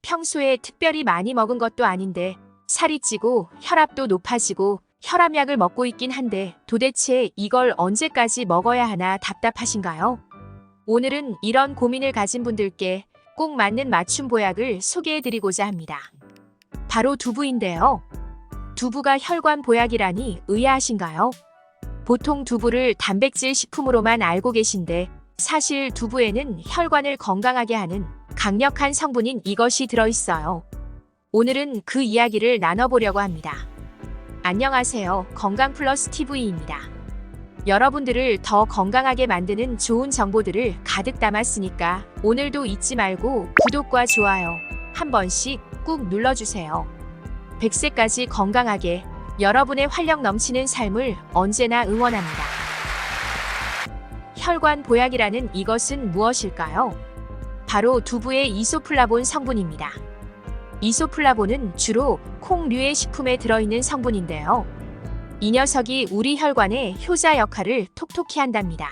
평소에 특별히 많이 먹은 것도 아닌데 살이 찌고 혈압도 높아지고 혈압약을 먹고 있긴 한데 도대체 이걸 언제까지 먹어야 하나 답답하신가요? 오늘은 이런 고민을 가진 분들께 꼭 맞는 맞춤 보약을 소개해드리고자 합니다. 바로 두부인데요. 두부가 혈관 보약이라니 의아하신가요? 보통 두부를 단백질 식품으로만 알고 계신데 사실 두부에는 혈관을 건강하게 하는 강력한 성분인 이것이 들어있어요. 오늘은 그 이야기를 나눠보려고 합니다. 안녕하세요. 건강플러스 TV입니다. 여러분들을 더 건강하게 만드는 좋은 정보들을 가득 담았으니까 오늘도 잊지 말고 구독과 좋아요 한 번씩 꾹 눌러주세요. 100세까지 건강하게 여러분의 활력 넘치는 삶을 언제나 응원합니다. 혈관 보약이라는 이것은 무엇일까요? 바로 두부의 이소플라본 성분입니다. 이소플라본은 주로 콩류의 식품에 들어있는 성분인데요. 이 녀석이 우리 혈관의 효자 역할을 톡톡히 한답니다.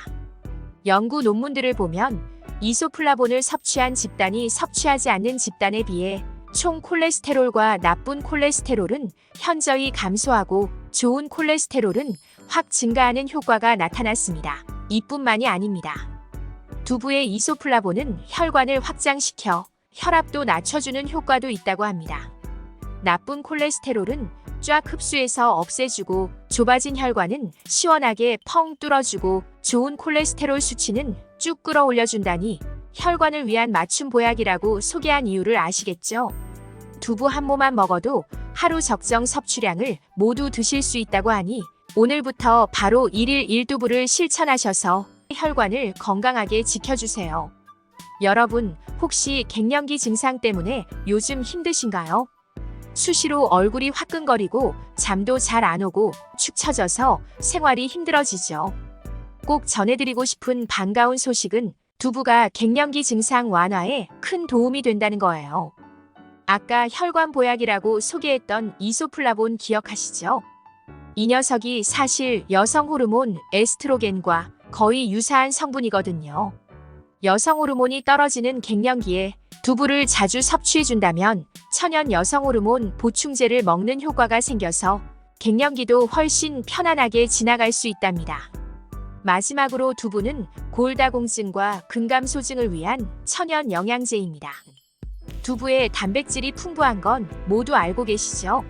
연구 논문들을 보면 이소플라본을 섭취한 집단이 섭취하지 않는 집단에 비해 총 콜레스테롤과 나쁜 콜레스테롤은 현저히 감소하고 좋은 콜레스테롤은 확 증가하는 효과가 나타났습니다. 이뿐만이 아닙니다. 두부의 이소플라본은 혈관을 확장시켜 혈압도 낮춰주는 효과도 있다고 합니다. 나쁜 콜레스테롤은 쫙 흡수해서 없애주고 좁아진 혈관은 시원하게 펑 뚫어주고 좋은 콜레스테롤 수치는 쭉 끌어올려준다니 혈관을 위한 맞춤 보약이라고 소개한 이유를 아시겠죠? 두부 한 모만 먹어도 하루 적정 섭취량을 모두 드실 수 있다고 하니 오늘부터 바로 1일 1두부를 실천하셔서 혈관을 건강하게 지켜주세요. 여러분, 혹시 갱년기 증상 때문에 요즘 힘드신가요? 수시로 얼굴이 화끈거리고 잠도 잘 안 오고 축 처져서 생활이 힘들어지죠. 꼭 전해드리고 싶은 반가운 소식은 두부가 갱년기 증상 완화에 큰 도움이 된다는 거예요. 아까 혈관 보약이라고 소개했던 이소플라본 기억하시죠? 이 녀석이 사실 여성 호르몬 에스트로겐과 거의 유사한 성분이거든요. 여성 호르몬이 떨어지는 갱년기에 두부를 자주 섭취해준다면 천연 여성 호르몬 보충제를 먹는 효과가 생겨서 갱년기도 훨씬 편안하게 지나갈 수 있답니다. 마지막으로 두부는 골다공증과 근감소증을 위한 천연 영양제입니다. 두부에 단백질이 풍부한 건 모두 알고 계시죠?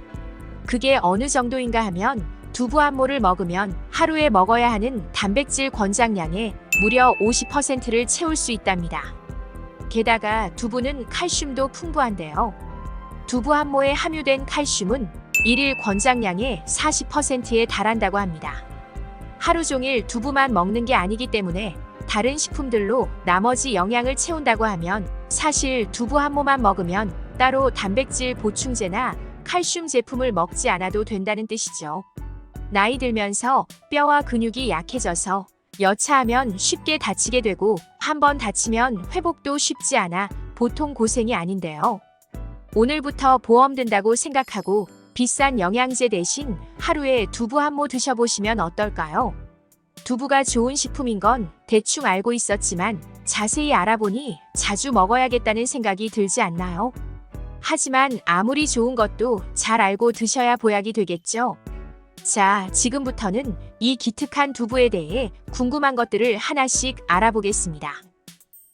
그게 어느 정도인가 하면 두부 한 모를 먹으면 하루에 먹어야 하는 단백질 권장량의 무려 50%를 채울 수 있답니다. 게다가 두부는 칼슘도 풍부한데요. 두부 한 모에 함유된 칼슘은 일일 권장량의 40%에 달한다고 합니다. 하루 종일 두부만 먹는 게 아니기 때문에 다른 식품들로 나머지 영양을 채운다고 하면 사실 두부 한 모만 먹으면 따로 단백질 보충제나 칼슘 제품을 먹지 않아도 된다는 뜻이죠. 나이 들면서 뼈와 근육이 약해져서 여차하면 쉽게 다치게 되고 한번 다치면 회복도 쉽지 않아 보통 고생이 아닌데요. 오늘부터 보험 든다고 생각하고 비싼 영양제 대신 하루에 두부 한 모 드셔보시면 어떨까요? 두부가 좋은 식품인 건 대충 알고 있었지만 자세히 알아보니 자주 먹어야겠다는 생각이 들지 않나요? 하지만 아무리 좋은 것도 잘 알고 드셔야 보약이 되겠죠? 자, 지금부터는 이 기특한 두부에 대해 궁금한 것들을 하나씩 알아보겠습니다.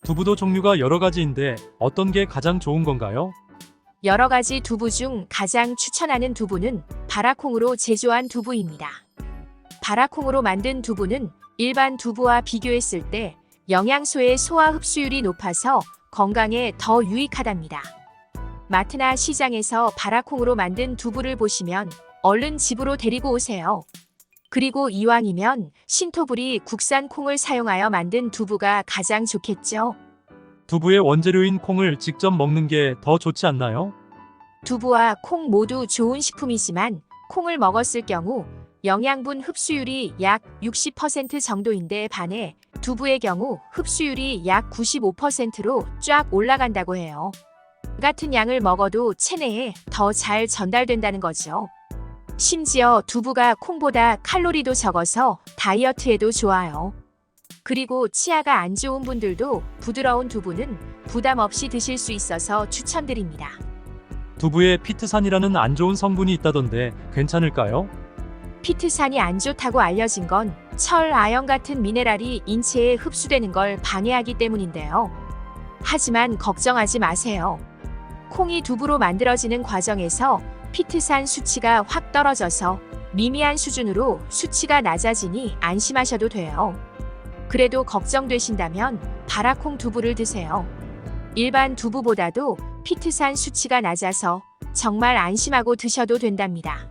두부도 종류가 여러 가지인데 어떤 게 가장 좋은 건가요? 여러 가지 두부 중 가장 추천하는 두부는 바라콩으로 제조한 두부입니다. 바라콩으로 만든 두부는 일반 두부와 비교했을 때 영양소의 소화 흡수율이 높아서 건강에 더 유익하답니다. 마트나 시장에서 바라콩으로 만든 두부를 보시면 얼른 집으로 데리고 오세요. 그리고 이왕이면 신토부리 국산 콩을 사용하여 만든 두부가 가장 좋겠죠. 두부의 원재료인 콩을 직접 먹는 게 더 좋지 않나요? 두부와 콩 모두 좋은 식품이지만 콩을 먹었을 경우 영양분 흡수율이 약 60% 정도인데 반해 두부의 경우 흡수율이 약 95%로 쫙 올라간다고 해요. 같은 양을 먹어도 체내에 더 잘 전달된다는 거죠. 심지어 두부가 콩보다 칼로리도 적어서 다이어트에도 좋아요. 그리고 치아가 안 좋은 분들도 부드러운 두부는 부담 없이 드실 수 있어서 추천드립니다. 두부에 피트산이라는 안 좋은 성분이 있다던데 괜찮을까요? 피트산이 안 좋다고 알려진 건 철, 아연 같은 미네랄이 인체에 흡수되는 걸 방해하기 때문인데요. 하지만 걱정하지 마세요. 콩이 두부로 만들어지는 과정에서 피트산 수치가 확 떨어져서 미미한 수준으로 수치가 낮아지니 안심하셔도 돼요. 그래도 걱정되신다면 바라콩 두부를 드세요. 일반 두부보다도 피트산 수치가 낮아서 정말 안심하고 드셔도 된답니다.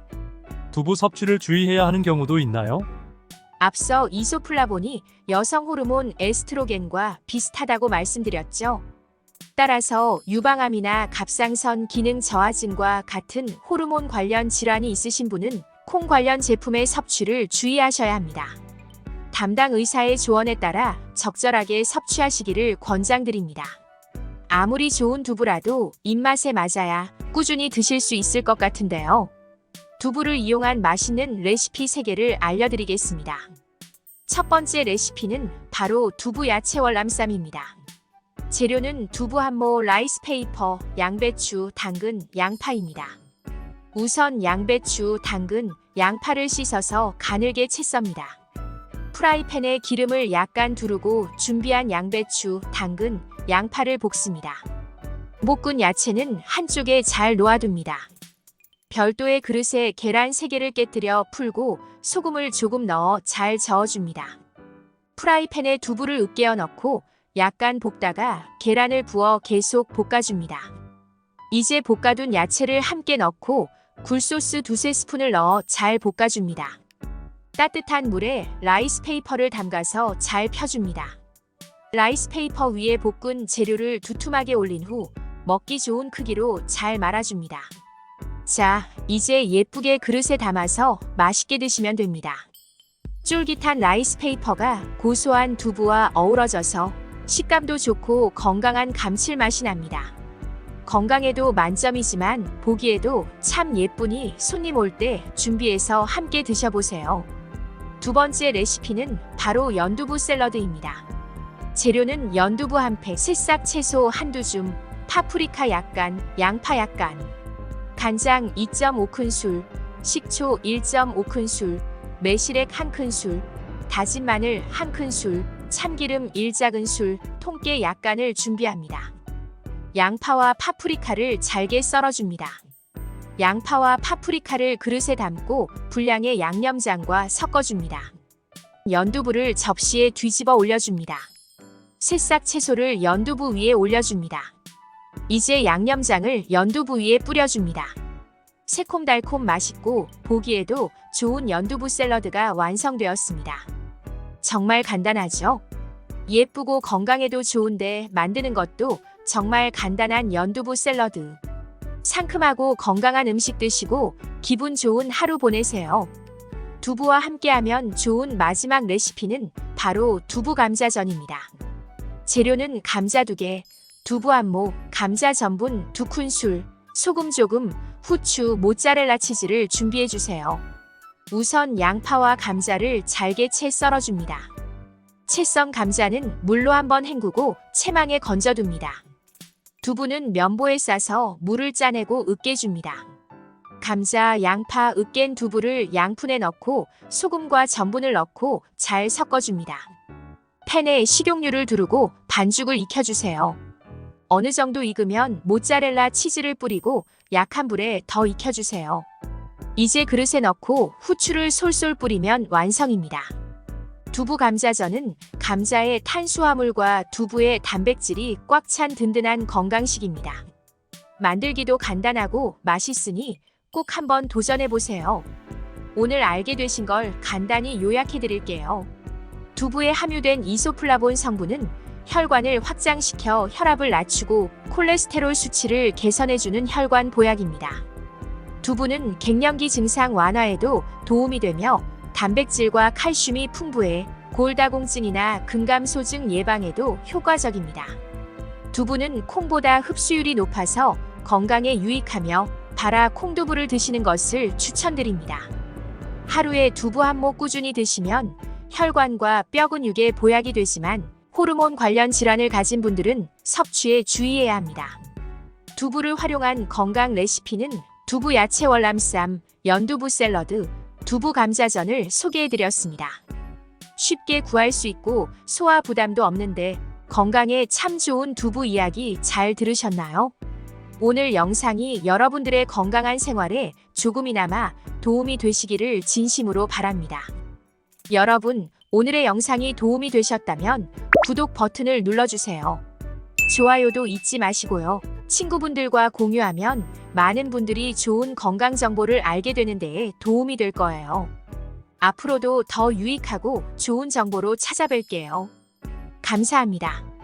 두부 섭취를 주의해야 하는 경우도 있나요? 앞서 이소플라본이 여성 호르몬 에스트로겐과 비슷하다고 말씀드렸죠. 따라서 유방암이나 갑상선 기능 저하증과 같은 호르몬 관련 질환이 있으신 분은 콩 관련 제품의 섭취를 주의하셔야 합니다. 담당 의사의 조언에 따라 적절하게 섭취하시기를 권장드립니다. 아무리 좋은 두부라도 입맛에 맞아야 꾸준히 드실 수 있을 것 같은데요. 두부를 이용한 맛있는 레시피 3개를 알려드리겠습니다. 첫 번째 레시피는 바로 두부 야채 월남쌈입니다. 재료는 두부 한 모, 라이스 페이퍼, 양배추, 당근, 양파입니다. 우선 양배추, 당근, 양파를 씻어서 가늘게 채 썹니다. 프라이팬에 기름을 약간 두르고 준비한 양배추, 당근, 양파를 볶습니다. 볶은 야채는 한쪽에 잘 놓아둡니다. 별도의 그릇에 계란 3개를 깨뜨려 풀고 소금을 조금 넣어 잘 저어줍니다. 프라이팬에 두부를 으깨어 넣고 약간 볶다가 계란을 부어 계속 볶아줍니다. 이제 볶아둔 야채를 함께 넣고 굴소스 2-3스푼을 넣어 잘 볶아줍니다. 따뜻한 물에 라이스 페이퍼를 담가서 잘 펴줍니다. 라이스 페이퍼 위에 볶은 재료를 두툼하게 올린 후 먹기 좋은 크기로 잘 말아줍니다. 자, 이제 예쁘게 그릇에 담아서 맛있게 드시면 됩니다. 쫄깃한 라이스 페이퍼가 고소한 두부와 어우러져서 식감도 좋고 건강한 감칠맛이 납니다. 건강에도 만점이지만 보기에도 참 예쁘니 손님 올 때 준비해서 함께 드셔보세요. 두 번째 레시피는 바로 연두부 샐러드입니다. 재료는 연두부 1팩, 새싹 채소 한두 줌, 파프리카 약간, 양파 약간, 간장 2.5큰술, 식초 1.5큰술, 매실액 1큰술, 다진 마늘 1큰술, 참기름 1작은술, 통깨 약간을 준비합니다. 양파와 파프리카를 잘게 썰어줍니다. 양파와 파프리카를 그릇에 담고 분량의 양념장과 섞어줍니다. 연두부를 접시에 뒤집어 올려줍니다. 새싹 채소를 연두부 위에 올려줍니다. 이제 양념장을 연두부 위에 뿌려줍니다. 새콤달콤 맛있고 보기에도 좋은 연두부 샐러드가 완성되었습니다. 정말 간단하죠? 예쁘고 건강에도 좋은데 만드는 것도 정말 간단한 연두부 샐러드. 상큼하고 건강한 음식 드시고 기분 좋은 하루 보내세요. 두부와 함께하면 좋은 마지막 레시피는 바로 두부 감자전입니다. 재료는 감자 2개, 두부 1모, 감자 전분 2큰술, 소금 조금, 후추, 모짜렐라 치즈를 준비해주세요. 우선 양파와 감자를 잘게 채 썰어줍니다. 채 썬 감자는 물로 한번 헹구고 채망에 건져둡니다. 두부는 면보에 싸서 물을 짜내고 으깨줍니다. 감자, 양파, 으깬 두부를 양푼에 넣고 소금과 전분을 넣고 잘 섞어줍니다. 팬에 식용유를 두르고 반죽을 익혀주세요. 어느 정도 익으면 모짜렐라 치즈를 뿌리고 약한 불에 더 익혀주세요. 이제 그릇에 넣고 후추를 솔솔 뿌리면 완성입니다. 두부 감자전은 감자의 탄수화물과 두부의 단백질이 꽉 찬 든든한 건강식입니다. 만들기도 간단하고 맛있으니 꼭 한번 도전해보세요. 오늘 알게 되신 걸 간단히 요약해드릴게요. 두부에 함유된 이소플라본 성분은 혈관을 확장시켜 혈압을 낮추고 콜레스테롤 수치를 개선해주는 혈관 보약입니다. 두부는 갱년기 증상 완화에도 도움이 되며 단백질과 칼슘이 풍부해 골다공증이나 근감소증 예방에도 효과적입니다. 두부는 콩보다 흡수율이 높아서 건강에 유익하며 바라 콩두부를 드시는 것을 추천드립니다. 하루에 두부 1모 꾸준히 드시면 혈관과 뼈 근육에 보약이 되지만 호르몬 관련 질환을 가진 분들은 섭취에 주의해야 합니다. 두부를 활용한 건강 레시피는 두부 야채 월남쌈, 연두부 샐러드, 두부 감자전을 소개해드렸습니다. 쉽게 구할 수 있고 소화 부담도 없는데 건강에 참 좋은 두부 이야기 잘 들으셨나요? 오늘 영상이 여러분들의 건강한 생활에 조금이나마 도움이 되시기를 진심으로 바랍니다. 여러분, 오늘의 영상이 도움이 되셨다면 구독 버튼을 눌러주세요. 좋아요도 잊지 마시고요. 친구분들과 공유하면 많은 분들이 좋은 건강 정보를 알게 되는 데에 도움이 될 거예요. 앞으로도 더 유익하고 좋은 정보로 찾아뵐게요. 감사합니다.